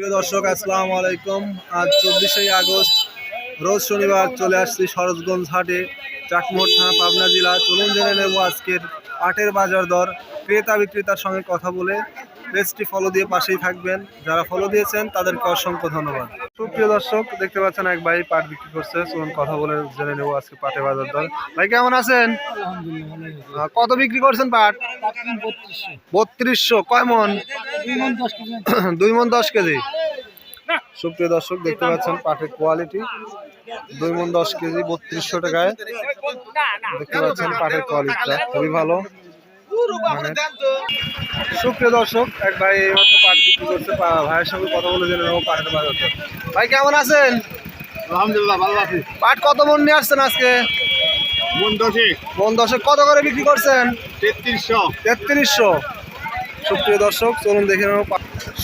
প্রিয় দর্শক, আসসালামু আলাইকুম। আজ 24শে আগস্ট, রোজ শনিবার চলে আসছি সরোজগঞ্জ হাটে, চাটমোহর থানা, পাবনা জেলা। চলুন জেনে নেব আজকের পাটের বাজার দর। ক্রেতা বিক্রেতার সঙ্গে কথা বলে পেজটি ফলো দিয়ে পাশেই থাকবেন। যারা ফলো দিয়েছেন তাদেরকে অসংখ্য ধন্যবাদ। সুপ্রিয় দর্শক, দেখতে পাচ্ছেন এক ভাই পাট বিক্রি করছে। চলুন কথা বলে জেনে নেব আজকে পাটের বাজার দর। ভাই কেমন আছেন? কত বিক্রি করছেন পাট? 3200। কয় মন? 2 মন 10 কেজি। সুপ্রিয় দর্শক, দেখতে পাচ্ছেন পাটের কোয়ালিটি। 2 মন 10 কেজি 3200 টাকায়। দেখতে পাচ্ছেন পাটের কোয়ালিটিটা খুবই ভালো। সুপ্রিয় দর্শক, এক ভাই এইমাত্র পাট বিক্রি করছে। ভাইয়ের সঙ্গে কথা বলে জেনে নেবো পাটের বাজার দর। ভাই কেমন আছেন? আলহামদুলিল্লাহ ভালো আছি। পাট কত মন নিয়ে আসছেন আজকে? মন 10। মন 10 কত করে বিক্রি করছেন? 3300। 3300। সুপ্রিয় দর্শক, চলুন দেখে নেব।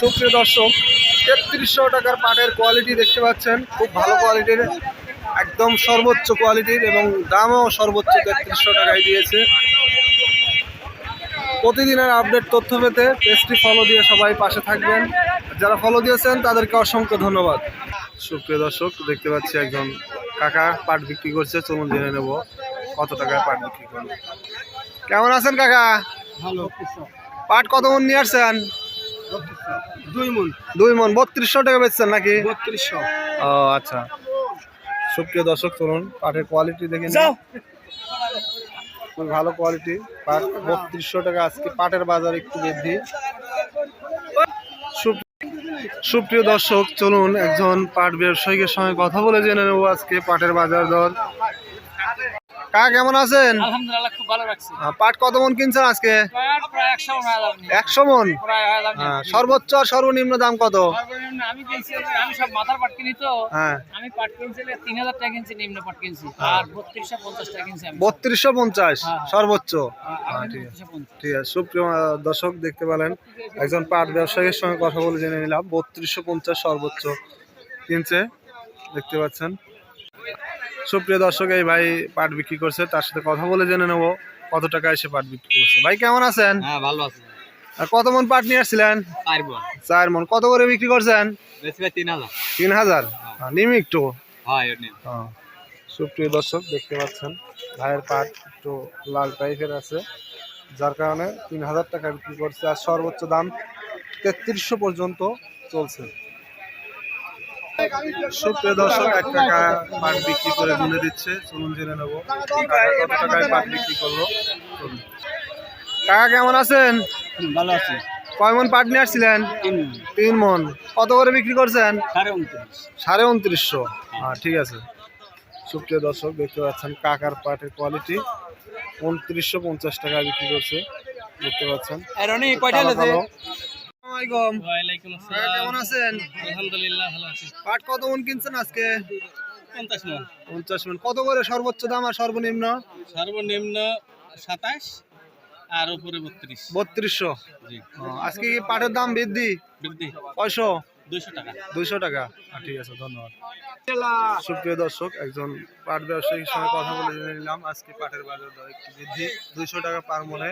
সুপ্রিয় দর্শক, 3300 টাকার পাটের কোয়ালিটি দেখতে পাচ্ছেন। খুব ভালো কোয়ালিটির, একদম সর্বোচ্চ কোয়ালিটির, এবং দামও সর্বোচ্চ 3300 টাকায় দিয়েছে। প্রতিদিনের আপডেট তথ্য পেতে পেজটি ফলো দিয়ে সবাই পাশে থাকবেন। যারা ফলো দিয়েছেন তাদেরকে অসংখ্য ধন্যবাদ। সুপ্রিয় দর্শক, দেখতে পাচ্ছি একজন কাকা পাট বিক্রি করছে। চলুন জেনে নেব কত টাকায় পাট বিক্রি করবে। কেমন আছেন কাকা? ভালো। পাট কত মন নিয়ে আসছেন? 2 মন। 2 মন 3200 টাকা বেচছেন নাকি? 3200। ও আচ্ছা। সুপ্রিয় দর্শক, চলুন পাটের কোয়ালিটি দেখে নিন। খুব ভালো কোয়ালিটি পাট। 3200 টাকা আজকে পাটের বাজার একটু বৃদ্ধি। সুপ্রিয় দর্শক, চলুন একজন পাট ব্যবসায়ীর সঙ্গে কথা বলে জেনে নেব আজকে পাটের বাজার দর। কাকা কেমন আছেন? আলহামদুলিল্লাহ, খুব ভালো লাগছে। পাট কত মন কিনছেন আজকে? প্রায় 100 মন আলাদা। 100 মন। প্রায় সর্বোচ্চ আর সর্বনিম্ন দাম কত? সর্বনিম্ন আমি কিনছি, আমি সব মাথার পাট কিনি তো। হ্যাঁ, আমি পাট কিনছি 3000 টাকা কিনছি, নিম্ন পাট কিনছি। আর 3250 টাকা কিনছি আমি। 3250 সর্বোচ্চ। আমি ঠিক আছে, 3250। ঠিক আছে। সুপ্রিয় দর্শক, দেখতে পেলেন একজন পাট ব্যবসায়ীর সঙ্গে কথা বলে জেনে নিলাম 3250 সর্বোচ্চ কিনছে। দেখতে পাচ্ছেন। সুপ্রিয় দর্শক, এই ভাই পাট বিক্রি করছে, তার সাথে কথা বলে জেনে নেব কত টাকা এসে পাট বিক্রি করছে। ভাই কেমন আছেন? হ্যাঁ ভালো আছি। আর কত মন পাট নিয়ে আসছিলেন? 4 মন। 4 মন। কত করে বিক্রি করছেন? বেশি 3000। 3000। নিমি একটু। হ্যাঁ এমনি। সুপ্রিয় দর্শক, দেখতে পাচ্ছেন ভাইয়ের পাট একটু লাল টাইপের আছে, যার কারণে 3000 টাকা বিক্রি করছে। আর সর্বোচ্চ দাম 3300 পর্যন্ত চলছে। সুপ্রিয় দর্শক, 1 টাকা পাট বিক্রি করে গুনে দিচ্ছে। চলুন জেনে নেবো কত টাকায় পাট বিক্রি করলো। কাকা কেমন আছেন? ভালো আছি। কয় মন পাট নিয়ে আসছিলেন? 3 মন। কত করে বিক্রি করছেন? 2950। ঠিক আছে। সুপ্রিয় দর্শক, দেখতে পাচ্ছেন কাকার পাটের কোয়ালিটি 2950 টাকা বিক্রি করছে। দেখতে পাচ্ছেন। ওয়ালাইকুম আসসালাম। কেমন আছেন? আলহামদুলিল্লাহ ভালো আছি। পাট কত মন কিনছেন আজকে? 50 মন। 50 মন। কত করে সর্বোচ্চ দাম আর সর্বনিম্ন? সর্বনিম্ন 27 আর উপরে 32। 3200। জি। আজকে কি পাটের দাম বৃদ্ধি? বৃদ্ধি কয়শো? 200 টাকা। 200 টাকা। ঠিক আছে, ধন্যবাদ। সুপ্রিয় দর্শক, একজন পাট ব্যবসায়ীর সঙ্গে কথা বলে জেনে নিলাম আজকে পাটের বাজার দর একটু বৃদ্ধি, 200 টাকা পার মনে।